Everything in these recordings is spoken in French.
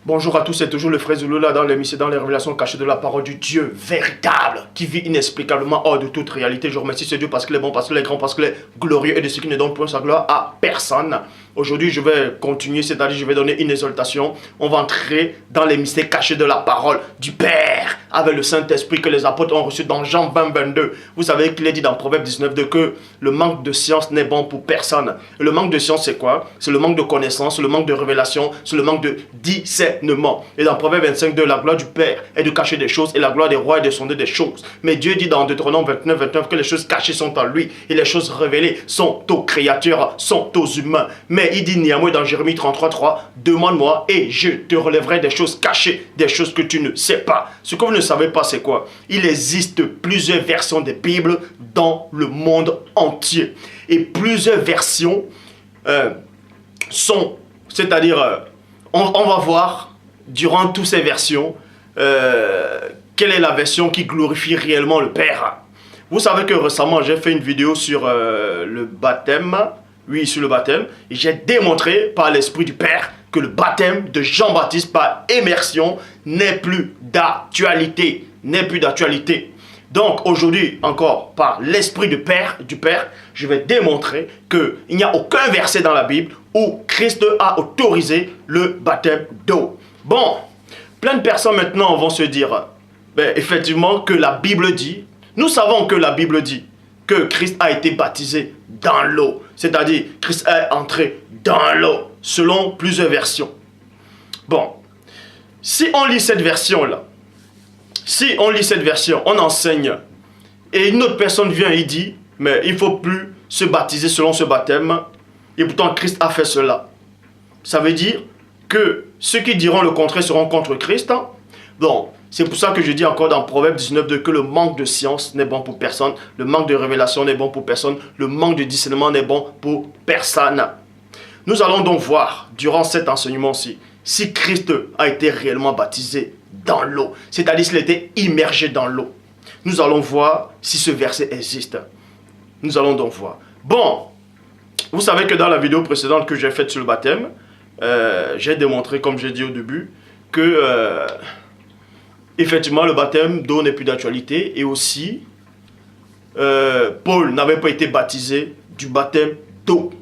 Bonjour à tous, c'est toujours le frère Zouloula dans l'émission, dans les révélations cachées de la parole du Dieu véritable qui vit inexplicablement hors de toute réalité. Je remercie ce Dieu parce qu'il est bon, parce qu'il est grand, parce qu'il est glorieux et de ce qui ne donne point sa gloire à personne. Aujourd'hui, je vais continuer, c'est-à-dire je vais donner une exaltation. On va entrer dans les mystères cachés de la parole du Père avec le Saint-Esprit que les apôtres ont reçu dans Jean 20-22. Vous savez qu'il est dit dans Proverbe 19 que le manque de science n'est bon pour personne. Et le manque de science, c'est quoi? C'est le manque de connaissance, c'est le manque de révélation, c'est le manque de discernement. Et dans Proverbe 25 la gloire du Père est de cacher des choses et la gloire des rois est de sonder des choses. Mais Dieu dit dans Deutéronome 29 que les choses cachées sont en lui et les choses révélées sont aux créatures, sont aux humains. Mais il dit néanmoins dans Jérémie 33:3, demande-moi et je te relèverai des choses cachées, des choses que tu ne sais pas. Ce que vous ne savez pas, c'est quoi? Il existe plusieurs versions des Bibles dans le monde entier. Et plusieurs versions sont, c'est-à-dire, on va voir durant toutes ces versions quelle est la version qui glorifie réellement le Père. Vous savez que récemment, j'ai fait une vidéo sur le baptême. Oui, sur le baptême. Et j'ai démontré par l'Esprit du Père que le baptême de Jean-Baptiste par immersion n'est plus d'actualité. N'est plus d'actualité. Donc aujourd'hui, encore par l'Esprit du Père, je vais démontrer qu'il n'y a aucun verset dans la Bible où Christ a autorisé le baptême d'eau. Bon, plein de personnes maintenant vont se dire, effectivement, que la Bible dit, nous savons que la Bible dit que Christ a été baptisé dans l'eau. C'est-à-dire, Christ est entré dans l'eau, selon plusieurs versions. Bon, si on lit cette version-là, on enseigne, et une autre personne vient et dit, mais il ne faut plus se baptiser selon ce baptême, et pourtant Christ a fait cela. Ça veut dire que ceux qui diront le contraire seront contre Christ. Donc, c'est pour ça que je dis encore dans Proverbe 19 que le manque de science n'est bon pour personne, le manque de révélation n'est bon pour personne, le manque de discernement n'est bon pour personne. Nous allons donc voir, durant cet enseignement-ci, si Christ a été réellement baptisé dans l'eau, c'est-à-dire s'il était immergé dans l'eau. Nous allons voir si ce verset existe. Nous allons donc voir. Bon, vous savez que dans la vidéo précédente que j'ai faite sur le baptême, j'ai démontré, comme j'ai dit au début, que effectivement le baptême d'eau n'est plus d'actualité et aussi Paul n'avait pas été baptisé du baptême d'eau.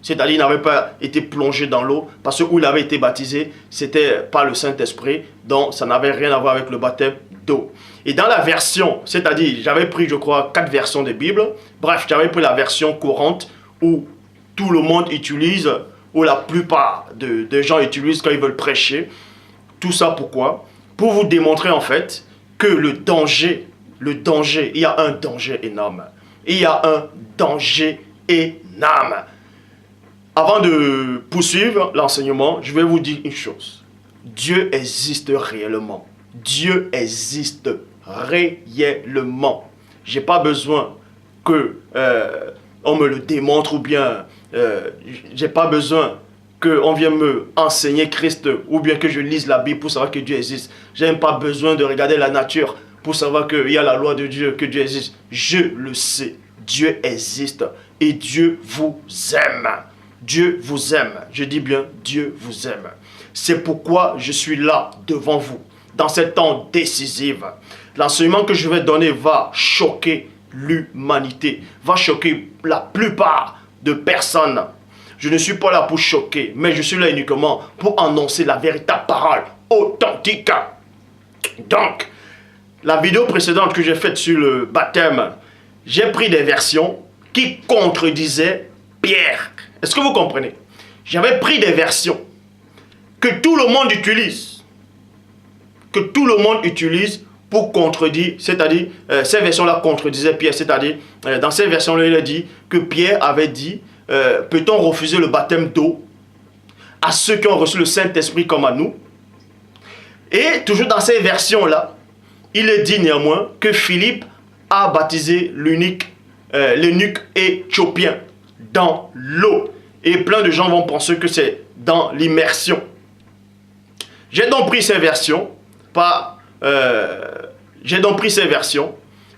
C'est-à-dire il n'avait pas été plongé dans l'eau parce que où il avait été baptisé, c'était par le Saint-Esprit, donc ça n'avait rien à voir avec le baptême d'eau. Et dans la version, c'est-à-dire j'avais pris je crois 4 versions de Bible, bref j'avais pris la version courante où tout le monde utilise, où la plupart des gens utilisent quand ils veulent prêcher. Tout ça pourquoi? Pour vous démontrer en fait que le danger, il y a un danger énorme. Il y a un danger énorme. Avant de poursuivre l'enseignement, je vais vous dire une chose. Dieu existe réellement. Dieu existe réellement. Je n'ai pas besoin que on me le démontre ou bien j'ai pas besoin qu'on vienne me enseigner Christ ou bien que je lise la Bible pour savoir que Dieu existe. Je n'ai pas besoin de regarder la nature pour savoir qu'il y a la loi de Dieu, que Dieu existe. Je le sais. Dieu existe et Dieu vous aime. Dieu vous aime. Je dis bien, Dieu vous aime. C'est pourquoi je suis là devant vous, dans cet temps décisif. L'enseignement que je vais donner va choquer l'humanité, va choquer la plupart de personnes. Je ne suis pas là pour choquer, mais je suis là uniquement pour annoncer la véritable parole authentique. Donc, la vidéo précédente que j'ai faite sur le baptême, j'ai pris des versions qui contredisaient Pierre. Est-ce que vous comprenez? J'avais pris des versions que tout le monde utilise. Que tout le monde utilise pour contredire, c'est-à-dire, ces versions-là contredisaient Pierre. C'est-à-dire, dans ces versions-là, il a dit que Pierre avait dit, peut-on refuser le baptême d'eau à ceux qui ont reçu le Saint-Esprit comme à nous? Et toujours dans ces versions-là, il est dit néanmoins que Philippe a baptisé l'eunuque éthiopien dans l'eau. Et plein de gens vont penser que c'est dans l'immersion. J'ai donc pris ces versions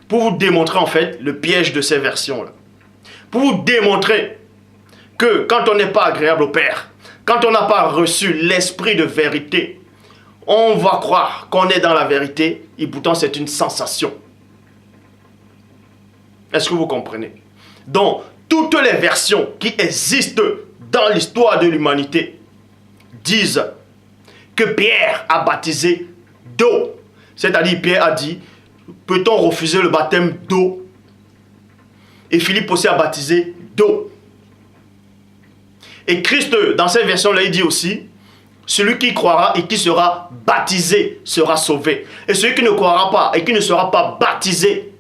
pour vous démontrer en fait le piège de ces versions-là. Pour vous démontrer que quand on n'est pas agréable au Père, quand on n'a pas reçu l'esprit de vérité, on va croire qu'on est dans la vérité et pourtant c'est une sensation. Est-ce que vous comprenez? Donc, toutes les versions qui existent dans l'histoire de l'humanité disent que Pierre a baptisé d'eau. C'est-à-dire, Pierre a dit, peut-on refuser le baptême d'eau? Et Philippe aussi a baptisé d'eau. Et Christ, dans cette version-là, il dit aussi, celui qui croira et qui sera baptisé sera sauvé. Et celui qui ne croira pas et qui ne sera pas baptisé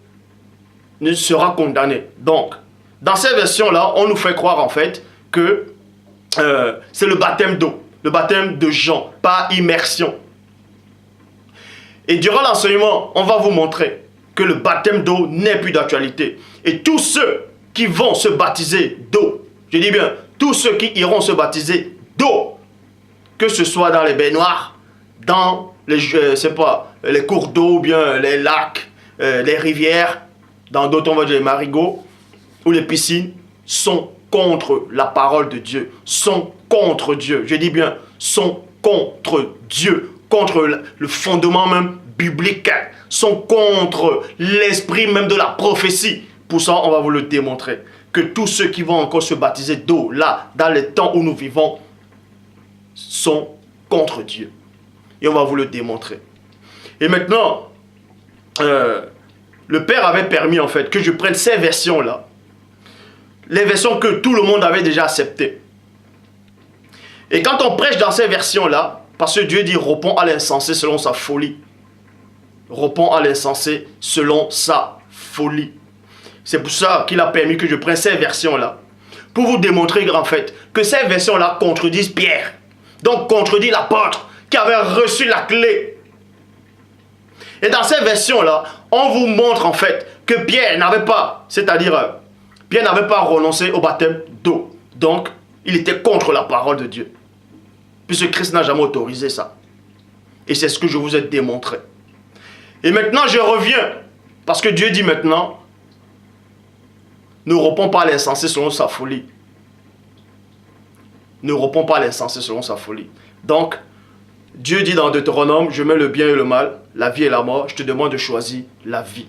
ne sera condamné. Donc, dans cette version-là, on nous fait croire en fait que c'est le baptême d'eau, le baptême de Jean, par immersion. Et durant l'enseignement, on va vous montrer que le baptême d'eau n'est plus d'actualité. Et tous ceux qui vont se baptiser d'eau, je dis bien, tous ceux qui iront se baptiser d'eau, que ce soit dans les baignoires, dans les, les cours d'eau, ou bien les lacs, les rivières, dans d'autres on va dire les marigots, ou les piscines, sont contre la parole de Dieu, sont contre Dieu. Je dis bien, sont contre Dieu, contre le fondement même biblique, sont contre l'esprit même de la prophétie. Pour ça, on va vous le démontrer. Que tous ceux qui vont encore se baptiser d'eau, là, dans les temps où nous vivons, sont contre Dieu. Et on va vous le démontrer. Et maintenant, le Père avait permis en fait que je prenne ces versions-là, les versions que tout le monde avait déjà acceptées. Et quand on prêche dans ces versions-là, parce que Dieu dit, réponds à l'insensé selon sa folie. Réponds à l'insensé selon sa folie. C'est pour ça qu'il a permis que je prenne ces versions-là, pour vous démontrer en fait que ces versions-là contredisent Pierre. Donc contredisent l'apôtre qui avait reçu la clé. Et dans ces versions-là, on vous montre en fait que Pierre n'avait pas, c'est-à-dire Pierre n'avait pas renoncé au baptême d'eau. Donc, il était contre la parole de Dieu. Puisque Christ n'a jamais autorisé ça. Et c'est ce que je vous ai démontré. Et maintenant, je reviens. Parce que Dieu dit maintenant, ne réponds pas à l'insensé selon sa folie. Ne réponds pas à l'insensé selon sa folie. Donc, Dieu dit dans Deutéronome, je mets le bien et le mal, la vie et la mort, je te demande de choisir la vie.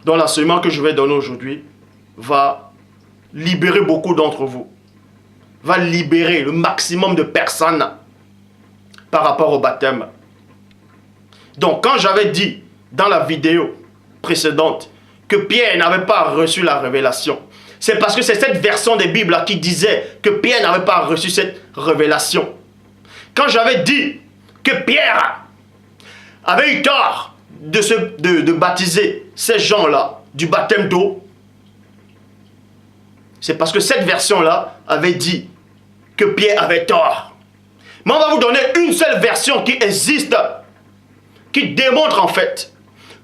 Donc l'enseignement que je vais donner aujourd'hui va libérer beaucoup d'entre vous. Va libérer le maximum de personnes par rapport au baptême. Donc quand j'avais dit dans la vidéo précédente que Pierre n'avait pas reçu la révélation, c'est parce que c'est cette version des Bibles qui disait que Pierre n'avait pas reçu cette révélation. Quand j'avais dit que Pierre avait eu tort de baptiser ces gens-là du baptême d'eau, c'est parce que cette version-là avait dit que Pierre avait tort. Mais on va vous donner une seule version qui existe, qui démontre en fait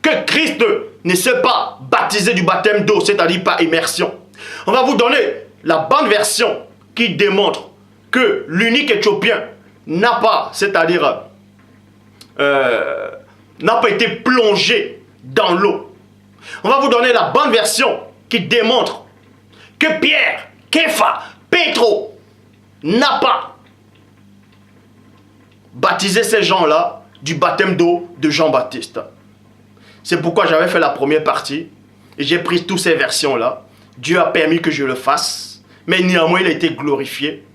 que Christ ne s'est pas baptisé du baptême d'eau, c'est-à-dire par immersion. On va vous donner la bonne version qui démontre que l'unique Éthiopien n'a pas, c'est-à-dire n'a pas été plongé dans l'eau. On va vous donner la bonne version qui démontre que Pierre, Képha, Pétro n'a pas baptisé ces gens-là du baptême d'eau de Jean-Baptiste. C'est pourquoi j'avais fait la première partie et j'ai pris toutes ces versions-là. Dieu a permis que je le fasse, mais néanmoins il a été glorifié.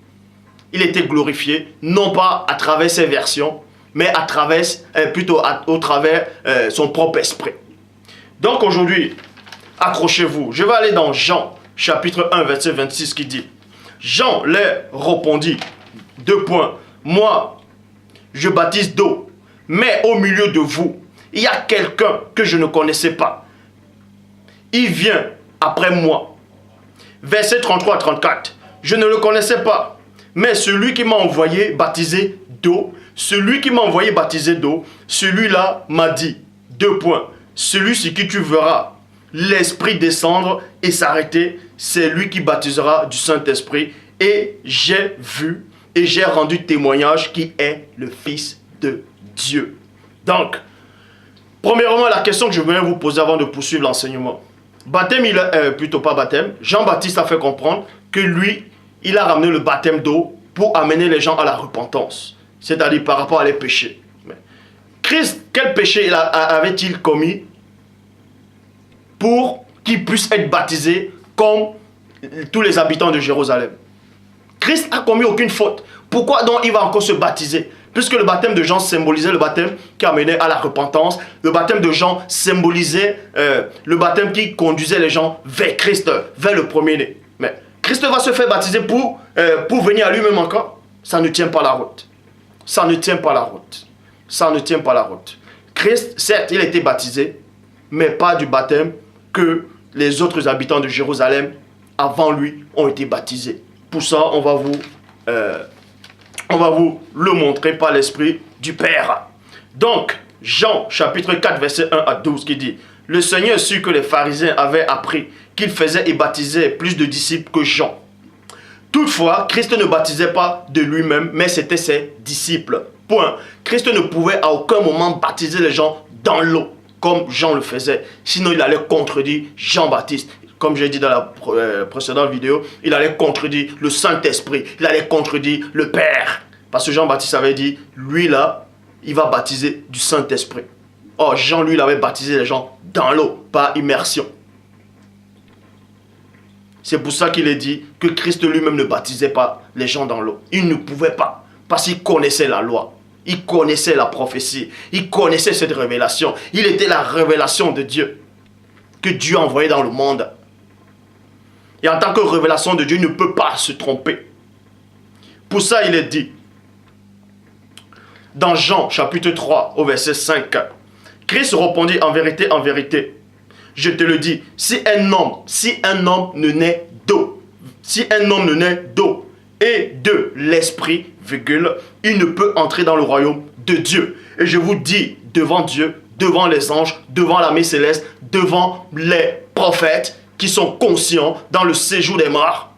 Il a été glorifié, non pas à travers ces versions, mais à travers, au travers son propre esprit. Donc aujourd'hui, accrochez-vous. Je vais aller dans Jean, chapitre 1, verset 26, qui dit, Jean leur répondit, 2 points, moi, je baptise d'eau, mais au milieu de vous, il y a quelqu'un que je ne connaissais pas. Il vient après moi. Verset 33 à 34, je ne le connaissais pas. Mais celui qui m'a envoyé baptiser d'eau, celui-là m'a dit, 2 points, celui sur qui tu verras l'Esprit descendre et s'arrêter, c'est lui qui baptisera du Saint-Esprit. Et j'ai vu et j'ai rendu témoignage qui est le Fils de Dieu. Donc, premièrement, la question que je voulais vous poser avant de poursuivre l'enseignement. Baptême, plutôt pas baptême, Jean-Baptiste a fait comprendre que lui, il a ramené le baptême d'eau pour amener les gens à la repentance. c'est-à-dire par rapport à les péchés. Mais Christ, quel péché avait-il commis pour qu'il puisse être baptisé comme tous les habitants de Jérusalem? Christ n'a commis aucune faute. Pourquoi donc il va encore se baptiser? Puisque le baptême de Jean symbolisait le baptême qui amenait à la repentance. Le baptême de Jean symbolisait le baptême qui conduisait les gens vers Christ, vers le premier-né. Mais Christ va se faire baptiser pour venir à lui-même encore? Ça ne tient pas la route. Ça ne tient pas la route. Ça ne tient pas la route. Christ, certes, il a été baptisé, mais pas du baptême que les autres habitants de Jérusalem avant lui ont été baptisés. Pour ça, on va vous le montrer par l'Esprit du Père. Donc, Jean, chapitre 4, verset 1 à 12, qui dit: le Seigneur sut que les pharisiens avaient appris qu'il faisait et baptisait plus de disciples que Jean. Toutefois, Christ ne baptisait pas de lui-même, mais c'était ses disciples. Point. Christ ne pouvait à aucun moment baptiser les gens dans l'eau, comme Jean le faisait. Sinon, il allait contredire Jean-Baptiste. Comme j'ai dit dans la précédente vidéo, il allait contredire le Saint-Esprit. Il allait contredire le Père. Parce que Jean-Baptiste avait dit, lui là, il va baptiser du Saint-Esprit. Or, Jean, lui, il avait baptisé les gens dans l'eau, par immersion. C'est pour ça qu'il est dit que Christ lui-même ne baptisait pas les gens dans l'eau. Il ne pouvait pas, parce qu'il connaissait la loi. Il connaissait la prophétie. Il connaissait cette révélation. Il était la révélation de Dieu, que Dieu a envoyé dans le monde. Et en tant que révélation de Dieu, il ne peut pas se tromper. Pour ça, il est dit, dans Jean chapitre 3, au verset 5, Christ répondit: en vérité, je te le dis, si un homme ne naît d'eau, et de l'esprit, il ne peut entrer dans le royaume de Dieu. Et je vous dis, devant Dieu, devant les anges, devant l'armée céleste, devant les prophètes qui sont conscients dans le séjour des morts,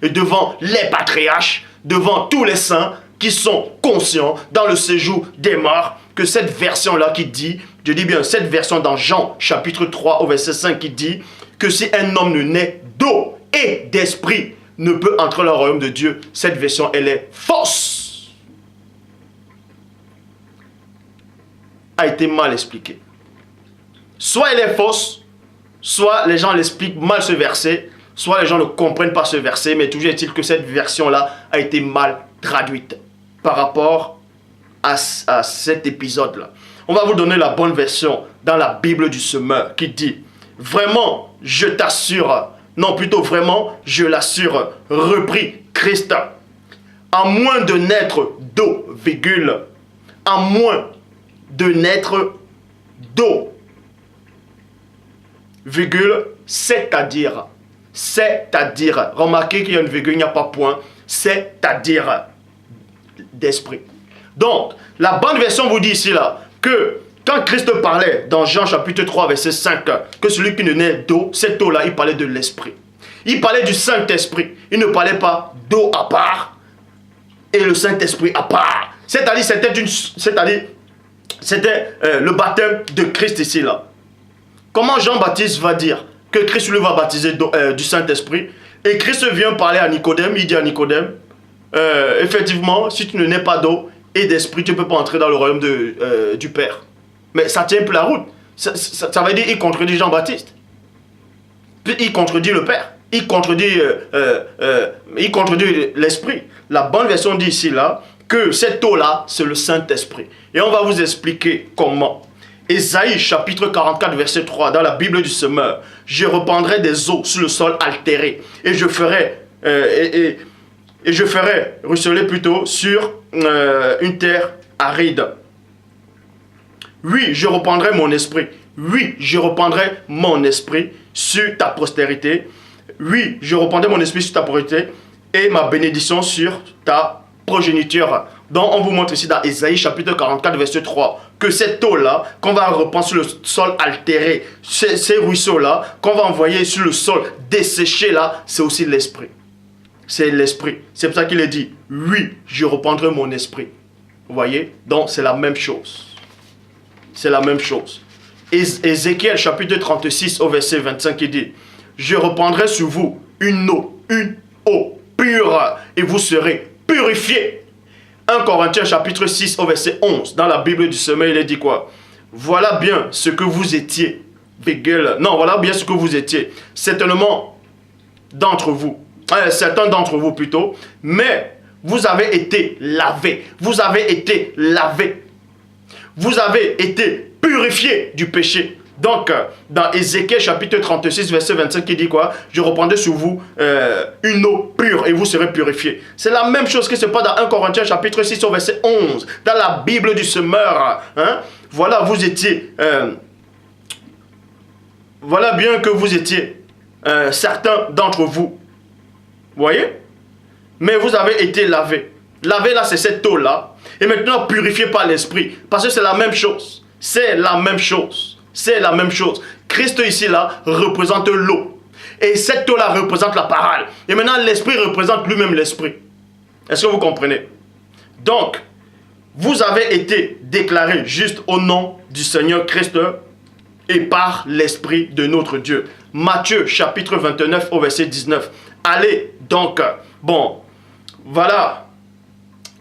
et devant les patriarches, devant tous les saints qui sont conscients dans le séjour des morts, que cette version-là qui dit, je dis bien cette version dans Jean chapitre 3 au verset 5 qui dit que si un homme ne naît d'eau et d'esprit, ne peut entrer dans le royaume de Dieu, cette version elle est fausse. A été mal expliquée. Soit elle est fausse, soit les gens l'expliquent mal ce verset, soit les gens ne comprennent pas ce verset, mais toujours est-il que cette version-là a été mal traduite par rapport à cet épisode-là. On va vous donner la bonne version dans la Bible du Semeur qui dit: vraiment, je t'assure, non plutôt vraiment, je l'assure, reprit Christ, à moins de naître d'eau, à moins de naître d'eau, c'est-à-dire, remarquez qu'il y a une virgule, il n'y a pas point, c'est-à-dire d'esprit. Donc, la bonne version vous dit ici là, que quand Christ parlait dans Jean chapitre 3 verset 5, que celui qui ne naît d'eau, cette eau là, il parlait de l'esprit. Il parlait du Saint-Esprit. Il ne parlait pas d'eau à part et le Saint-Esprit à part. C'est-à-dire, c'était le baptême de Christ ici là. Comment Jean-Baptiste va dire que Christ lui va baptiser du Saint-Esprit? Et Christ vient parler à Nicodème, il dit à Nicodème, effectivement, si tu ne nais pas d'eau et d'esprit, tu ne peux pas entrer dans le royaume du Père. Mais ça tient plus la route. Ça veut dire qu'il contredit Jean-Baptiste. Puis il contredit le Père. Il contredit l'Esprit. La bonne version dit ici là que cette eau-là, c'est le Saint-Esprit. Et on va vous expliquer comment. Ésaïe chapitre 44 verset 3 dans la Bible du Semeur: je répandrai des eaux sur le sol altéré et je ferai ruisseler plutôt sur une terre aride. Oui, je reprendrai mon esprit. Oui, je reprendrai mon esprit sur ta postérité. Oui, je reprendrai mon esprit sur ta postérité et ma bénédiction sur ta progéniture. Donc, on vous montre ici dans Ésaïe chapitre 44 verset 3 que cette eau-là, qu'on va reprendre sur le sol altéré, ces ruisseaux-là, qu'on va envoyer sur le sol desséché là, c'est aussi l'esprit. C'est l'esprit. C'est pour ça qu'il est dit, oui, je reprendrai mon esprit. Vous voyez? Donc, c'est la même chose. C'est la même chose. Ézéchiel chapitre 36 au verset 25 il dit: je reprendrai sur vous une eau pure et vous serez purifiés. 1 Corinthiens chapitre 6 au verset 11, dans la Bible du sommeil, il est dit quoi? Voilà bien ce que vous étiez. Non, voilà bien ce que vous étiez. Certainement d'entre vous, certains d'entre vous plutôt, mais vous avez été lavés. Vous avez été lavés. Vous avez été purifiés du péché. Donc, dans Ézéchiel chapitre 36, verset 25, qui dit quoi? Je reprendrai sur vous une eau pure et vous serez purifiés. C'est la même chose qui se passe dans 1 Corinthiens chapitre 6, au verset 11, dans la Bible du semeur. Hein? Voilà, vous étiez... voilà bien que vous étiez certains d'entre vous. Vous voyez? Mais vous avez été lavés. Lavé là, c'est cette eau-là. Et maintenant purifié par l'Esprit. Parce que c'est la même chose. C'est la même chose. C'est la même chose. Christ ici là représente l'eau. Et cette eau-là représente la parole. Et maintenant l'Esprit représente lui-même l'Esprit. Est-ce que vous comprenez? Donc, vous avez été déclarés juste au nom du Seigneur Christ et par l'Esprit de notre Dieu. Matthieu chapitre 29 au verset 19. Allez donc, bon, voilà,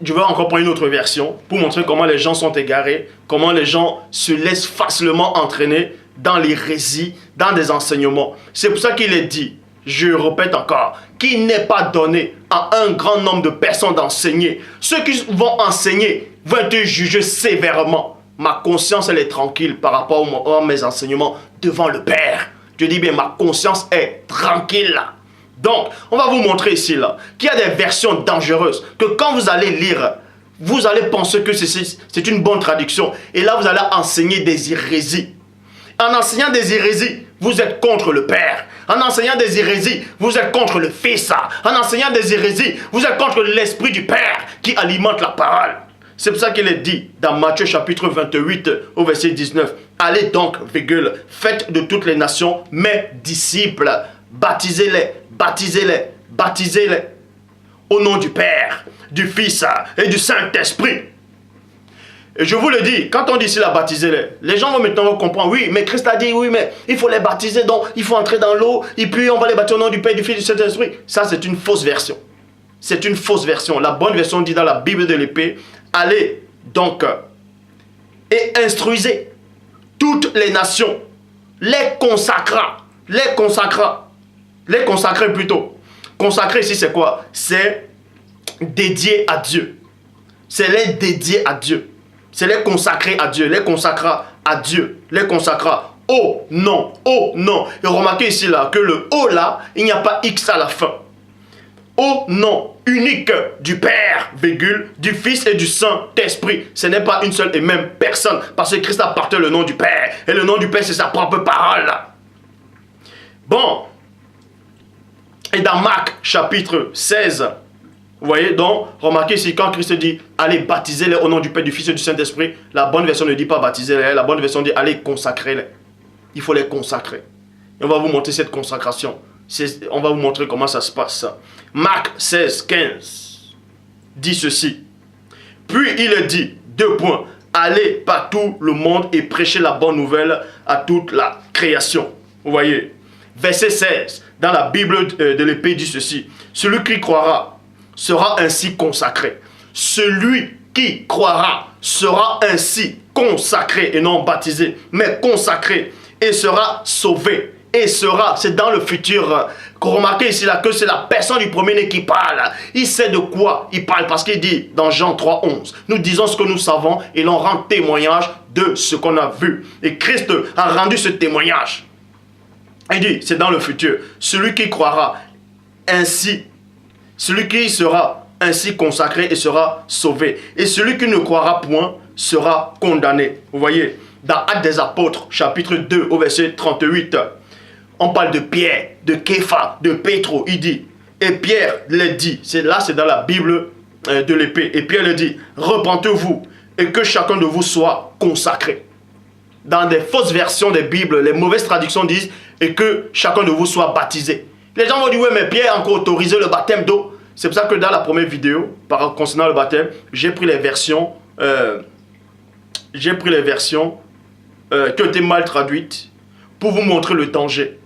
je vais encore prendre une autre version pour montrer comment les gens sont égarés, comment les gens se laissent facilement entraîner dans l'hérésie, dans des enseignements. C'est pour ça qu'il est dit, je répète encore, qu'il n'est pas donné à un grand nombre de personnes d'enseigner. Ceux qui vont enseigner vont être jugés sévèrement. Ma conscience, elle est tranquille par rapport à mes enseignements devant le Père. Je dis bien, ma conscience est tranquille là. Donc, on va vous montrer ici là qu'il y a des versions dangereuses que quand vous allez lire, vous allez penser que c'est une bonne traduction. Et là, vous allez enseigner des hérésies. En enseignant des hérésies, vous êtes contre le Père. En enseignant des hérésies, vous êtes contre le Fils. En enseignant des hérésies, vous êtes contre l'Esprit du Père qui alimente la parole. C'est pour ça qu'il est dit dans Matthieu chapitre 28 au verset 19. Allez donc, virgule, faites de toutes les nations mes disciples. Baptisez-les, baptisez-les, baptisez-les. Au nom du Père, du Fils et du Saint-Esprit. Et je vous le dis, quand on dit ici la baptisez-les, les gens vont maintenant comprendre, oui, mais Christ a dit, oui, mais il faut les baptiser, donc il faut entrer dans l'eau, et puis on va les baptiser au nom du Père, du Fils et du Saint-Esprit. Ça, c'est une fausse version. C'est une fausse version. La bonne version dit dans la Bible de l'épée, allez donc et instruisez toutes les nations, les consacrer plutôt. Consacrer ici, c'est quoi? C'est dédié à Dieu. C'est les dédier à Dieu. C'est les consacrer à Dieu. Les consacrer à Dieu. Les consacrer au nom. Au nom. Et remarquez ici là que le O là, il n'y a pas X à la fin. Au nom unique du Père, virgule, du Fils et du Saint-Esprit. Ce n'est pas une seule et même personne. Parce que Christ appartient au nom du Père. Et le nom du Père, c'est sa propre parole. Bon. Et dans Marc chapitre 16, vous voyez, donc, remarquez ici, quand Christ dit, allez baptiser-les au nom du Père, du Fils et du Saint-Esprit, la bonne version ne dit pas baptiser-les, la bonne version dit, allez consacrer-les. Il faut les consacrer. Et on va vous montrer cette consacration. On va vous montrer comment ça se passe. Marc 16, 15 dit ceci. Puis il dit, 2 points, allez par tout le monde et prêchez la bonne nouvelle à toute la création. Vous voyez, verset 16, dans la Bible de l'épée dit ceci. Celui qui croira sera ainsi consacré. Celui qui croira sera ainsi consacré et non baptisé, mais consacré et sera sauvé. Et sera, c'est dans le futur. Remarquez ici là que c'est la personne du premier-né qui parle. Il sait de quoi il parle parce qu'il dit dans Jean 3, 11. Nous disons ce que nous savons et l'on rend témoignage de ce qu'on a vu. Et Christ a rendu ce témoignage. Il dit, c'est dans le futur. Celui qui croira ainsi, celui qui sera ainsi consacré et sera sauvé. Et celui qui ne croira point sera condamné. Vous voyez, dans Actes des Apôtres, chapitre 2, au verset 38, on parle de Pierre, de Képha, de Pétro. Il dit, et Pierre le dit, c'est dans la Bible de l'épée. Et Pierre le dit, repentez-vous et que chacun de vous soit consacré. Dans des fausses versions des Bibles, les mauvaises traductions disent, et que chacun de vous soit baptisé. Les gens vont dire, oui, mais Pierre a encore autorisé le baptême d'eau. C'est pour ça que dans la première vidéo, concernant le baptême, j'ai pris les versions qui ont été mal traduites pour vous montrer le danger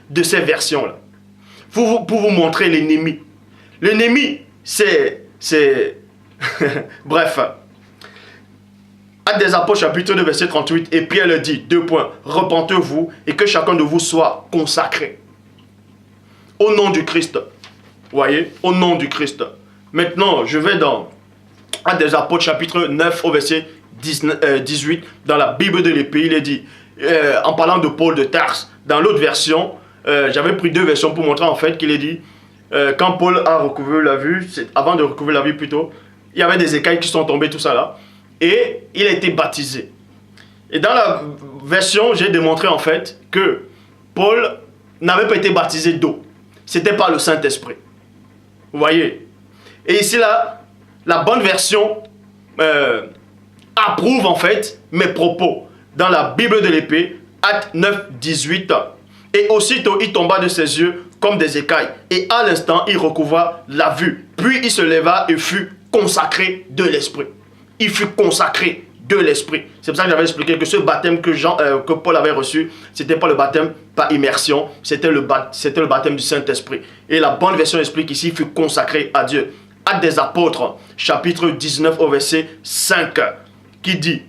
de ces versions-là. Pour vous montrer l'ennemi. L'ennemi, c'est Bref. Actes des Apôtres, chapitre 2, verset 38. Et Pierre le dit, 2 points. Repentez-vous et que chacun de vous soit consacré. Au nom du Christ. Vous voyez? Au nom du Christ. Maintenant, je vais dans Actes des Apôtres, chapitre 9, au verset 18. Dans la Bible de l'Épée, il est dit, en parlant de Paul de Tarse, dans l'autre version, j'avais pris 2 versions pour montrer en fait qu'il est dit, quand Paul a recouvert la vue, avant de recouvrir la vue plutôt, il y avait des écailles qui sont tombées, tout ça là, et il a été baptisé. Et dans la version, j'ai démontré en fait que Paul n'avait pas été baptisé d'eau. C'était par le Saint-Esprit. Vous voyez? Et ici là, la bonne version approuve en fait mes propos. Dans la Bible de l'Épée, Actes 9, 18. Et aussitôt il tomba de ses yeux comme des écailles. Et à l'instant, il recouvra la vue. Puis il se leva et fut consacré de l'Esprit. Il fut consacré de l'Esprit. C'est pour ça que j'avais expliqué que ce baptême que Paul avait reçu, ce n'était pas le baptême par immersion, c'était le baptême du Saint-Esprit. Et la bonne version explique ici, il fut consacré à Dieu. Actes des Apôtres, chapitre 19 au verset 5, qui dit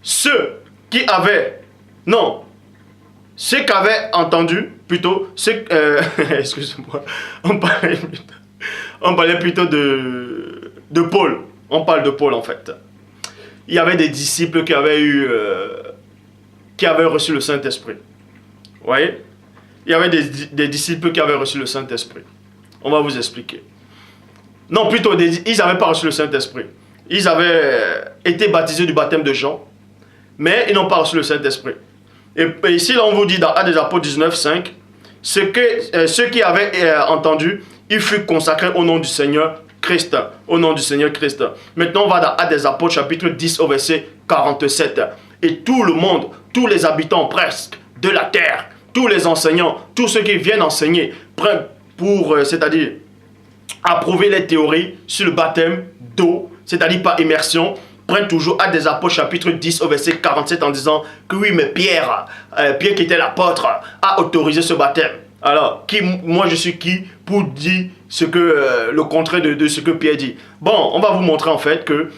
ceux qu'avaient entendu, plutôt, excusez-moi, on parlait plutôt de Paul. On parle de Paul en fait. Il y avait des disciples qui avaient reçu le Saint-Esprit. Vous voyez? Il y avait des disciples qui avaient reçu le Saint-Esprit. On va vous expliquer. Non, plutôt, ils n'avaient pas reçu le Saint-Esprit. Ils avaient été baptisés du baptême de Jean, mais ils n'ont pas reçu le Saint-Esprit. Et ici, là, on vous dit dans Actes des Apôtres 19, 5, ceux qui avaient entendu, il fut consacré au nom du Seigneur Christ. Au nom du Seigneur Christ. Maintenant, on va dans Actes des Apôtres, chapitre 10, au verset 47. Et tout le monde, tous les habitants presque de la terre, tous les enseignants, tous ceux qui viennent enseigner, prennent c'est-à-dire approuver les théories sur le baptême d'eau, c'est-à-dire par immersion, prennent toujours Actes des Apôtres chapitre 10 au verset 47 en disant que oui, mais Pierre qui était l'apôtre, a autorisé ce baptême. Alors, moi je suis qui pour dire le contraire de ce que Pierre dit? Bon, on va vous montrer en fait que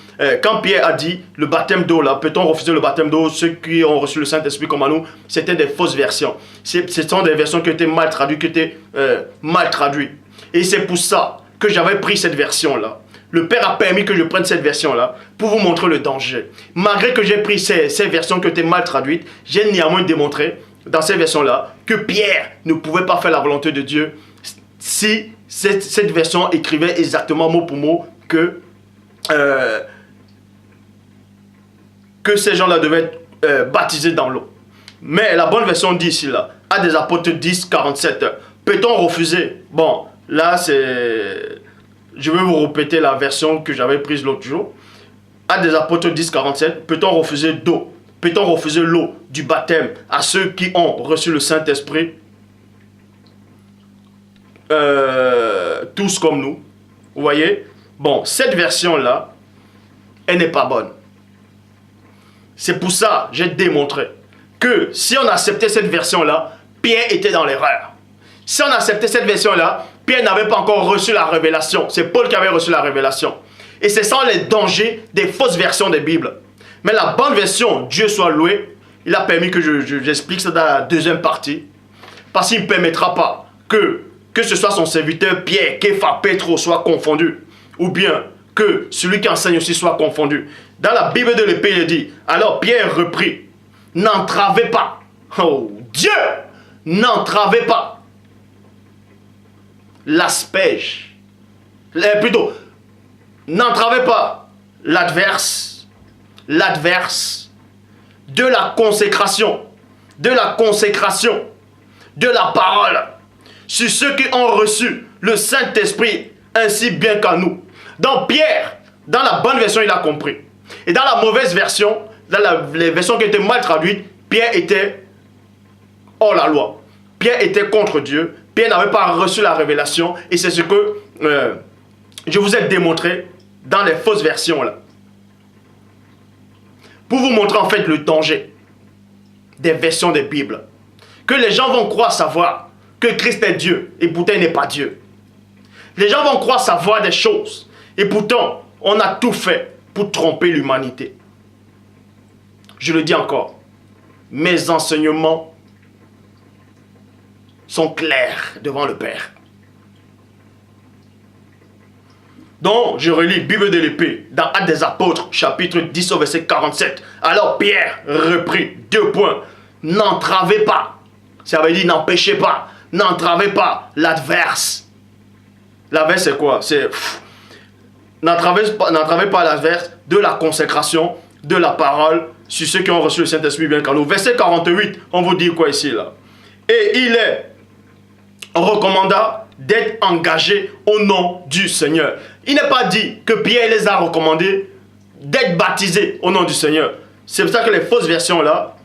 quand Pierre a dit le baptême d'eau là, peut-on refuser le baptême d'eau? Ceux qui ont reçu le Saint-Esprit comme à nous, c'était des fausses versions. Ce sont des versions qui étaient mal traduites, Et c'est pour ça que j'avais pris cette version là. Le Père a permis que je prenne cette version-là pour vous montrer le danger. Malgré que j'ai pris ces versions qui étaient mal traduites, j'ai néanmoins démontré dans ces versions-là que Pierre ne pouvait pas faire la volonté de Dieu si cette version écrivait exactement mot pour mot que ces gens-là devaient être baptisés dans l'eau. Mais la bonne version dit ici, là, Actes des Apôtres 10, 47. Peut-on refuser? Bon, là c'est... Je vais vous répéter la version que j'avais prise l'autre jour. Actes des Apôtres 10, 47. Peut-on refuser d'eau? Peut-on refuser l'eau du baptême à ceux qui ont reçu le Saint-Esprit? Tous comme nous. Vous voyez? Bon, cette version-là, elle n'est pas bonne. C'est pour ça que j'ai démontré que si on acceptait cette version-là, Pierre était dans l'erreur. Si on acceptait cette version-là, Pierre n'avait pas encore reçu la révélation. C'est Paul qui avait reçu la révélation. Et c'est ça les dangers des fausses versions des Bibles. Mais la bonne version, Dieu soit loué, il a permis que j'explique ça dans la deuxième partie. Parce qu'il ne permettra pas que ce soit son serviteur Pierre, Képha, Pétro soit confondu. Ou bien que celui qui enseigne aussi soit confondu. Dans la Bible de l'Épée, il dit, alors Pierre reprit, n'entravez pas. Oh Dieu, n'entravez pas l'asperge, plutôt, n'entravez pas l'adverse de la consécration, de la parole, sur ceux qui ont reçu le Saint-Esprit, ainsi bien qu'à nous. Donc Pierre, dans la bonne version, il a compris. Et dans la mauvaise version, dans les versions qui étaient mal traduites, Pierre était hors la loi. Pierre était contre Dieu. Pierre n'avait pas reçu la révélation. Et c'est ce que je vous ai démontré dans les fausses versions là. Pour vous montrer en fait le danger des versions des Bibles. Que les gens vont croire savoir que Christ est Dieu et pourtant il n'est pas Dieu. Les gens vont croire savoir des choses. Et pourtant, on a tout fait pour tromper l'humanité. Je le dis encore. Mes enseignements sont clairs devant le Père. Donc, je relis Bible de l'épée dans Actes des Apôtres, chapitre 10 au verset 47. Alors Pierre reprit 2 points. N'entravez pas. Ça veut dire n'empêchez pas. N'entravez pas l'adverse. L'adverse c'est quoi? C'est n'entravez pas l'adverse de la consécration, de la parole sur ceux qui ont reçu le Saint-Esprit bien qu'en nous. Verset 48, on vous dit quoi ici là? Et il est recommanda d'être engagé au nom du Seigneur. Il n'est pas dit que Pierre les a recommandés d'être baptisés au nom du Seigneur. C'est pour ça que les fausses versions là,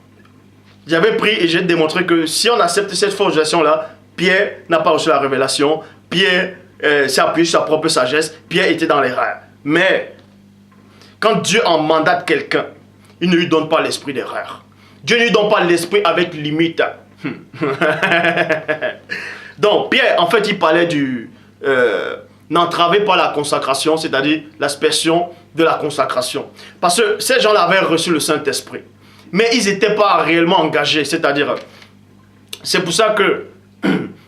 j'avais pris et j'ai démontré que si on accepte cette fausse version là, Pierre n'a pas reçu la révélation, Pierre s'est appuyé sur sa propre sagesse, Pierre était dans l'erreur. Mais quand Dieu en mandate quelqu'un, il ne lui donne pas l'esprit d'erreur. Dieu ne lui donne pas l'esprit avec limite. Donc Pierre, en fait, il parlait du n'entravez pas la consacration, c'est-à-dire l'aspersion de la consacration. Parce que ces gens-là avaient reçu le Saint-Esprit, mais ils n'étaient pas réellement engagés. C'est-à-dire, c'est pour ça que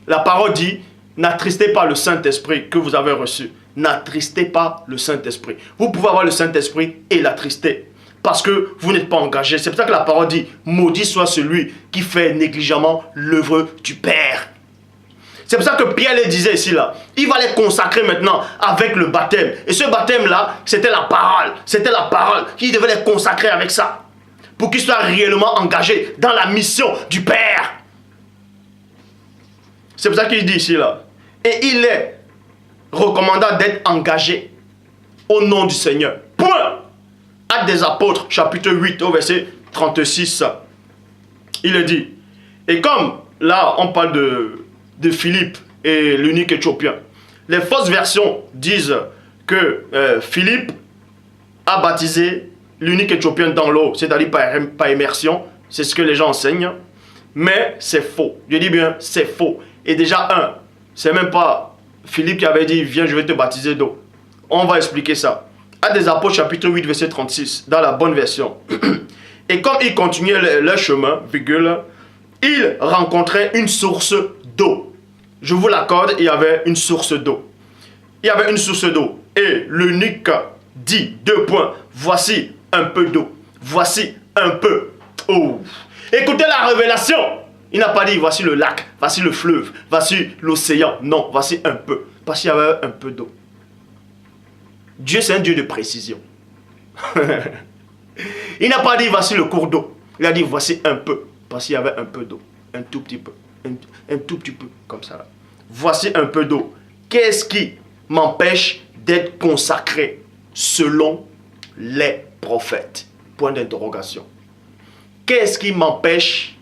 la parole dit, n'attristez pas le Saint-Esprit que vous avez reçu. N'attristez pas le Saint-Esprit. Vous pouvez avoir le Saint-Esprit et l'attrister, parce que vous n'êtes pas engagé. C'est pour ça que la parole dit, maudit soit celui qui fait négligemment l'œuvre du Père. C'est pour ça que Pierre les disait ici là, il va les consacrer maintenant avec le baptême. Et ce baptême là, c'était la parole. C'était la parole. Il devait les consacrer avec ça. Pour qu'ils soient réellement engagés dans la mission du Père. C'est pour ça qu'il dit ici là. Et il est recommandant d'être engagé au nom du Seigneur. Point. Actes des Apôtres, chapitre 8, au verset 36. Il est dit. Et comme là, on parle de Philippe et l'eunuque éthiopien. Les fausses versions disent que Philippe a baptisé l'eunuque éthiopien dans l'eau, c'est-à-dire par immersion. C'est ce que les gens enseignent. Mais c'est faux. Je dis bien, c'est faux. Et déjà, c'est même pas Philippe qui avait dit, viens, je vais te baptiser d'eau. On va expliquer ça. Actes des Apôtres, chapitre 8, verset 36, dans la bonne version. Et comme ils continuaient leur chemin, virgule, ils rencontraient une source d'eau. Je vous l'accorde, il y avait une source d'eau. Il y avait une source d'eau. Et l'eunuque dit, 2 points, voici un peu d'eau. Voici un peu. Oh. Écoutez la révélation. Il n'a pas dit, voici le lac, voici le fleuve, voici l'océan. Non, voici un peu. Parce qu'il y avait un peu d'eau. Dieu, c'est un Dieu de précision. Il n'a pas dit, voici le cours d'eau. Il a dit, voici un peu. Parce qu'il y avait un peu d'eau. Un tout petit peu. Un tout petit peu, comme ça là. Voici un peu d'eau. Qu'est-ce qui m'empêche d'être consacré selon les prophètes? Point d'interrogation. Qu'est-ce qui m'empêche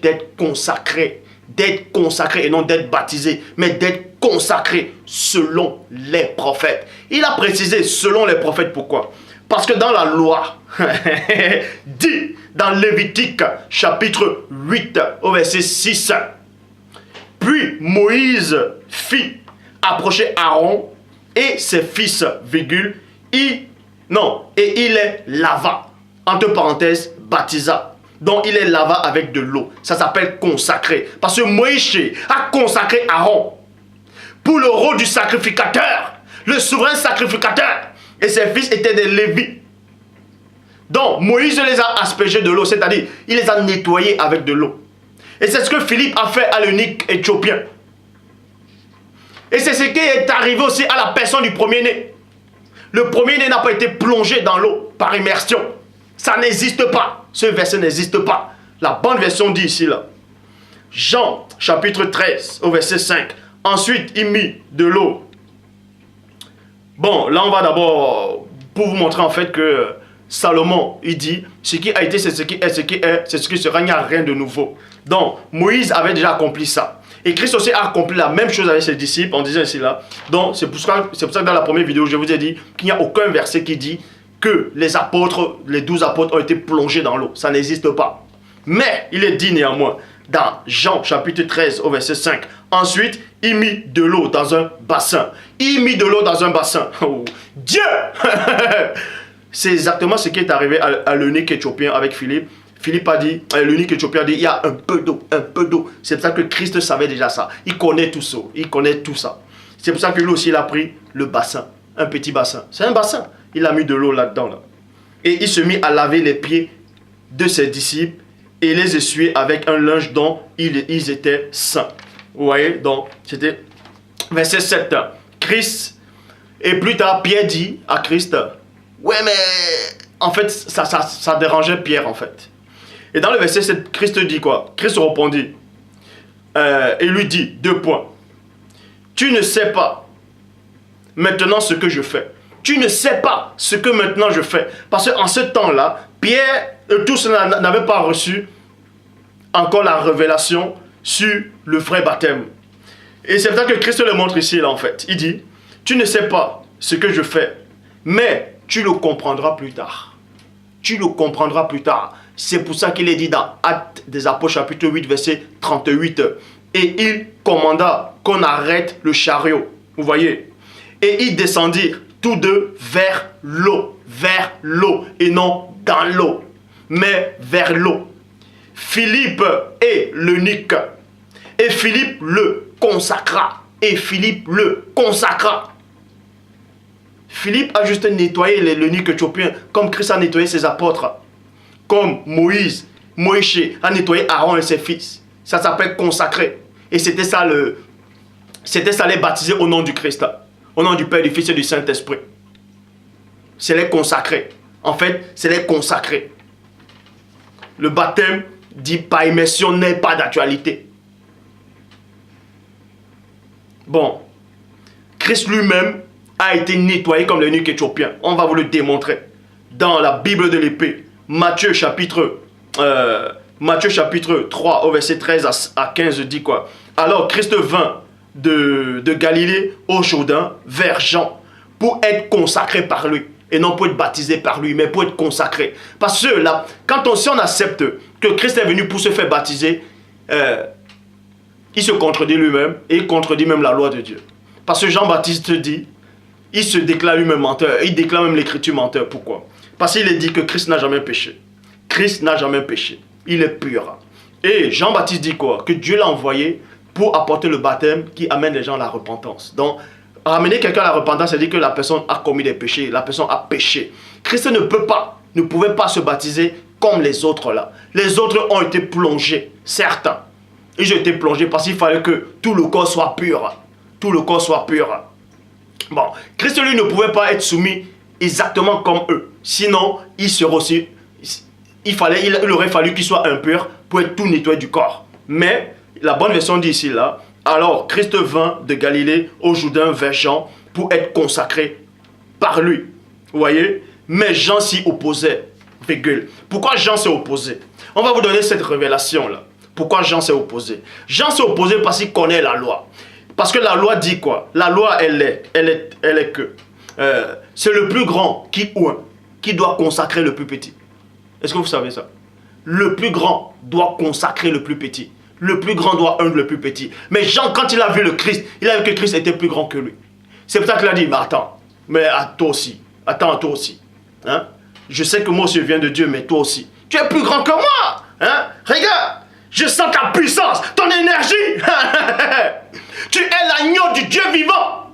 d'être consacré? D'être consacré et non d'être baptisé, mais d'être consacré selon les prophètes. Il a précisé selon les prophètes, pourquoi? Parce que dans la loi, dit dans Lévitique chapitre 8 au verset 6, puis Moïse fit approcher Aaron et ses fils, virgule, et il les lava, entre parenthèses, baptisa. Donc il les lava avec de l'eau. Ça s'appelle consacré. Parce que Moïse a consacré Aaron pour le rôle du sacrificateur, le souverain sacrificateur. Et ses fils étaient des Lévites. Donc Moïse les a aspergés de l'eau, c'est-à-dire il les a nettoyés avec de l'eau. Et c'est ce que Philippe a fait à l'eunuque éthiopien. Et c'est ce qui est arrivé aussi à la personne du premier-né. Le premier-né n'a pas été plongé dans l'eau par immersion. Ça n'existe pas. Ce verset n'existe pas. La bonne version dit ici là. Jean chapitre 13 au verset 5. Ensuite il mit de l'eau. Bon, là on va d'abord pour vous montrer en fait que Salomon, il dit, ce qui a été, c'est ce qui est, ce qui est, c'est ce qui sera, il n'y a rien de nouveau. Donc, Moïse avait déjà accompli ça. Et Christ aussi a accompli la même chose avec ses disciples en disant ici là. Donc, c'est pour ça que dans la première vidéo, je vous ai dit qu'il n'y a aucun verset qui dit que les apôtres, les 12 apôtres ont été plongés dans l'eau. Ça n'existe pas. Mais, il est dit néanmoins, dans Jean chapitre 13 au verset 5. Ensuite, il mit de l'eau dans un bassin. Il mit de l'eau dans un bassin. Oh, Dieu C'est exactement ce qui est arrivé à l'eunuque éthiopien avec Philippe. Philippe a dit, l'eunuque éthiopien a dit, il y a un peu d'eau, un peu d'eau. C'est pour ça que Christ savait déjà ça. Il connaît tout ça. Il connaît tout ça. C'est pour ça que lui aussi, il a pris le bassin. Un petit bassin. C'est un bassin. Il a mis de l'eau là-dedans. Là. Et il se mit à laver les pieds de ses disciples et les essuyer avec un linge dont ils étaient saints. Vous voyez, donc, c'était verset 7. Christ, et plus tard, Pierre dit à Christ, ouais, mais en fait, ça dérangeait Pierre, en fait. Et dans le verset 7, Christ dit quoi? Christ répondit, et lui dit, 2 points. Tu ne sais pas maintenant ce que je fais. Tu ne sais pas ce que maintenant je fais. Parce qu'en ce temps-là, Pierre et tous n'avaient pas reçu encore la révélation sur le vrai baptême. Et c'est ça que Christ le montre ici, là, en fait. Il dit, tu ne sais pas ce que je fais, mais tu le comprendras plus tard. Tu le comprendras plus tard. C'est pour ça qu'il est dit dans Actes des Apôtres, chapitre 8, verset 38. Et il commanda qu'on arrête le chariot. Vous voyez? Et ils descendirent tous deux vers l'eau, et non dans l'eau, mais vers l'eau. Philippe est l'eunuque, et Philippe le consacra, Philippe a juste nettoyé l'eunuque éthiopien, comme Christ a nettoyé ses apôtres, comme Moïse a nettoyé Aaron et ses fils. Ça s'appelle consacrer. Et c'était ça les baptiser au nom du Christ, au nom du Père, du Fils et du Saint-Esprit. C'est les consacrer. En fait, c'est les consacrer. Le baptême dit par immersion n'est pas d'actualité. Bon, Christ lui-même a été nettoyé comme l'eunuque éthiopien. On va vous le démontrer. Dans la Bible de l'épée, Matthieu chapitre 3 au verset 13 à 15 dit quoi? Alors Christ vint de Galilée au Jourdain vers Jean pour être consacré par lui. Et non pour être baptisé par lui, mais pour être consacré. Parce que là, si on accepte que Christ est venu pour se faire baptiser, il se contredit lui-même et il contredit même la loi de Dieu. Parce que Jean-Baptiste dit, il se déclare lui-même menteur, il déclare même l'écriture menteur. Pourquoi? Parce qu'il est dit que Christ n'a jamais péché. Christ n'a jamais péché. Il est pur. Et Jean-Baptiste dit quoi? Que Dieu l'a envoyé pour apporter le baptême qui amène les gens à la repentance. Donc, ramener quelqu'un à la repentance, c'est dire que la personne a commis des péchés, la personne a péché. Christ ne pouvait pas se baptiser comme les autres là. Les autres ont été plongés, certains. Ils ont été plongés parce qu'il fallait que tout le corps soit pur. Tout le corps soit pur. Bon, Christ lui ne pouvait pas être soumis exactement comme eux. Sinon, il aurait fallu qu'il soit impur pour être tout nettoyé du corps. Mais la bonne version dit ici là, alors Christ vint de Galilée au Jourdain vers Jean pour être consacré par lui. Vous voyez? Mais Jean s'y opposait. Virgule. Pourquoi Jean s'est opposé? On va vous donner cette révélation là. Pourquoi Jean s'est opposé? Jean s'est opposé parce qu'il connaît la loi. Parce que la loi dit quoi? La loi, elle est que c'est le plus grand qui doit consacrer le plus petit. Est-ce que vous savez ça? Le plus grand doit consacrer le plus petit. Le plus grand doit ungre le plus petit. Mais Jean, quand il a vu le Christ, il a vu que Christ était plus grand que lui. C'est pour ça qu'il a dit, mais attends, mais à toi aussi. Attends, toi aussi. Hein? Je sais que moi aussi je viens de Dieu, mais toi aussi. Tu es plus grand que moi. Hein? Regarde, je sens ta puissance, ton énergie. Tu es l'agneau du Dieu vivant.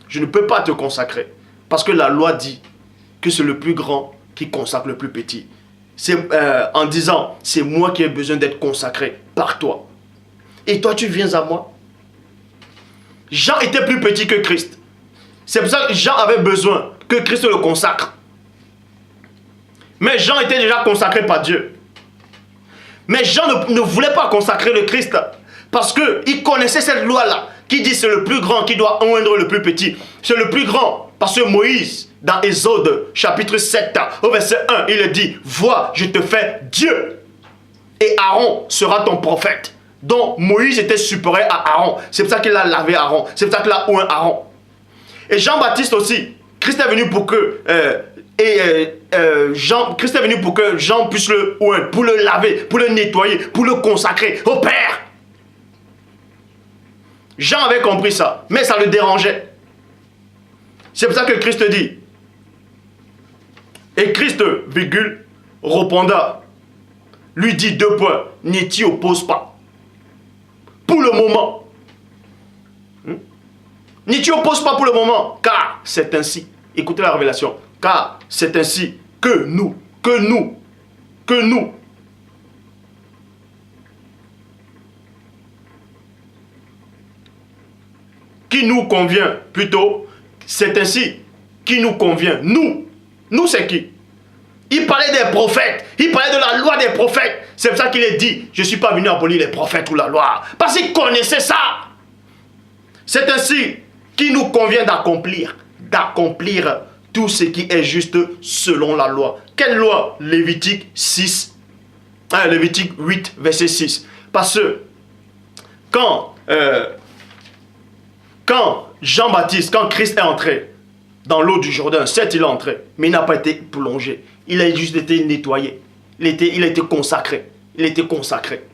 Je ne peux pas te consacrer. Parce que la loi dit que c'est le plus grand qui consacre le plus petit. C'est en disant, c'est moi qui ai besoin d'être consacré par toi. Et toi, tu viens à moi. Jean était plus petit que Christ. C'est pour ça que Jean avait besoin que Christ le consacre. Mais Jean était déjà consacré par Dieu. Mais Jean ne voulait pas consacrer le Christ parce qu'il connaissait cette loi-là qui dit c'est le plus grand qui doit oindre le plus petit. C'est le plus grand parce que Moïse, dans Exode chapitre 7, au verset 1, il dit, vois, je te fais Dieu et Aaron sera ton prophète. Donc Moïse était supérieur à Aaron. C'est pour ça qu'il a lavé Aaron. C'est pour ça qu'il a oint Aaron. Et Jean-Baptiste aussi, Christ est venu pour que Christ est venu pour que Jean puisse le oindre, pour le laver, pour le nettoyer, pour le consacrer au Père. Jean avait compris ça, mais ça le dérangeait. C'est pour ça que Christ dit. Et Christ, virgule, répondant, lui dit 2 points, n'y t'y oppose pas. Pour le moment. N'y t'y oppose pas pour le moment, car c'est ainsi. Écoutez la révélation. Car c'est ainsi que nous, qui nous convient, plutôt, c'est ainsi qui nous convient. Nous c'est qui? Il parlait des prophètes, il parlait de la loi des prophètes. C'est pour ça qu'il est dit, je ne suis pas venu abolir les prophètes ou la loi. Parce qu'il connaissait ça. C'est ainsi qu'il nous convient d'accomplir tout ce qui est juste selon la loi. Quelle loi? Lévitique 6, Lévitique 8, verset 6. Parce que quand Jean-Baptiste, quand Christ est entré dans l'eau du Jourdain, certes il est entré, mais il n'a pas été plongé. Il a juste été nettoyé. Il a été consacré. Il a été consacré.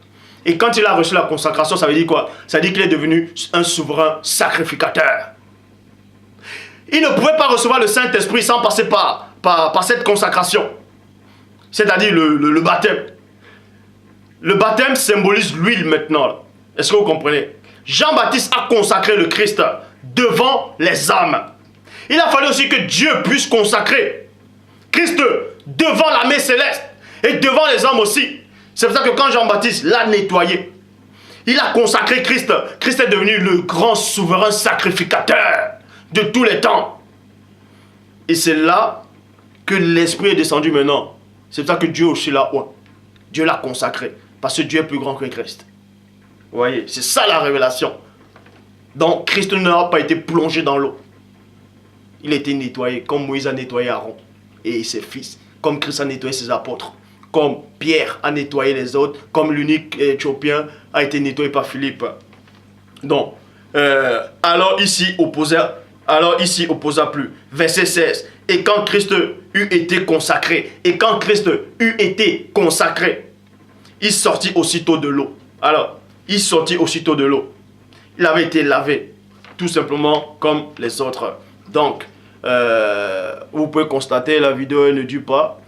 Et quand il a reçu la consacration, ça veut dire quoi? Ça veut dire qu'il est devenu un souverain sacrificateur. Il ne pouvait pas recevoir le Saint-Esprit sans passer par cette consacration. C'est-à-dire le baptême. Le baptême symbolise l'huile maintenant. Est-ce que vous comprenez? Jean-Baptiste a consacré le Christ devant les hommes. Il a fallu aussi que Dieu puisse consacrer Christ devant l'armée céleste et devant les hommes aussi. C'est pour ça que quand Jean-Baptiste l'a nettoyé, il a consacré Christ. Christ est devenu le grand souverain sacrificateur de tous les temps. Et c'est là que l'Esprit est descendu maintenant. C'est pour ça que Dieu aussi l'a oint. Dieu l'a consacré. Parce que Dieu est plus grand que Christ. Vous voyez, c'est ça la révélation. Donc Christ n'a pas été plongé dans l'eau. Il a été nettoyé comme Moïse a nettoyé Aaron et ses fils. Comme Christ a nettoyé ses apôtres. Comme Pierre a nettoyé les autres. Comme l'unique Éthiopien a été nettoyé par Philippe. Donc, alors ici opposa plus. Verset 16. Et quand Christ eut été consacré, il sortit aussitôt de l'eau. Alors, il sortit aussitôt de l'eau. Il avait été lavé, tout simplement comme les autres. Donc, vous pouvez constater, la vidéo ne dure pas.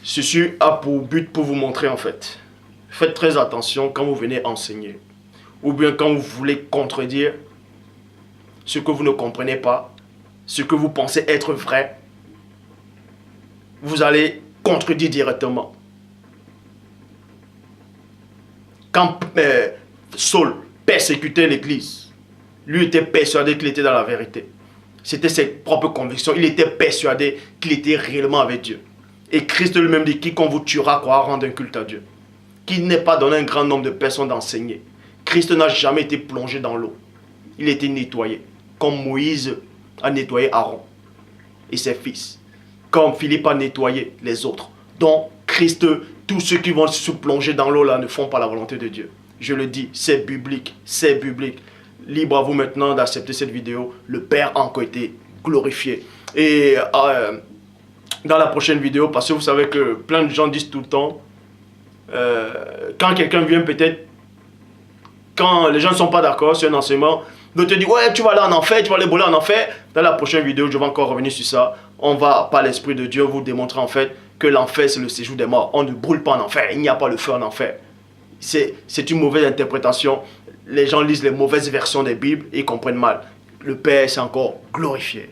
Ceci a pour but pour vous montrer en fait. Faites très attention quand vous venez enseigner. Ou bien quand vous voulez contredire ce que vous ne comprenez pas, ce que vous pensez être vrai, vous allez contredire directement. Quand Saul persécutait l'église, lui était persuadé qu'il était dans la vérité. C'était ses propres convictions. Il était persuadé qu'il était réellement avec Dieu. Et Christ lui-même dit, quiconque vous tuera croira rendre un culte à Dieu. Qu'il n'ait pas donné un grand nombre de personnes d'enseigner. Christ n'a jamais été plongé dans l'eau. Il était nettoyé. Comme Moïse a nettoyé Aaron et ses fils. Comme Philippe a nettoyé les autres. Donc Christ, tous ceux qui vont se plonger dans l'eau là ne font pas la volonté de Dieu. Je le dis, c'est biblique, c'est biblique. Libre à vous maintenant d'accepter cette vidéo. Le Père a encore été glorifié. Et dans la prochaine vidéo, parce que vous savez que plein de gens disent tout le temps, quand quelqu'un vient peut-être, quand les gens ne sont pas d'accord sur un enseignement, de te dire, ouais, tu vas aller en enfer, tu vas aller brûler en enfer. Dans la prochaine vidéo, je vais encore revenir sur ça. On va, par l'Esprit de Dieu, vous démontrer en fait que l'enfer, c'est le séjour des morts. On ne brûle pas en enfer, il n'y a pas le feu en enfer. C'est une mauvaise interprétation. Les gens lisent les mauvaises versions des Bibles et ils comprennent mal. Le Père s'est encore glorifié.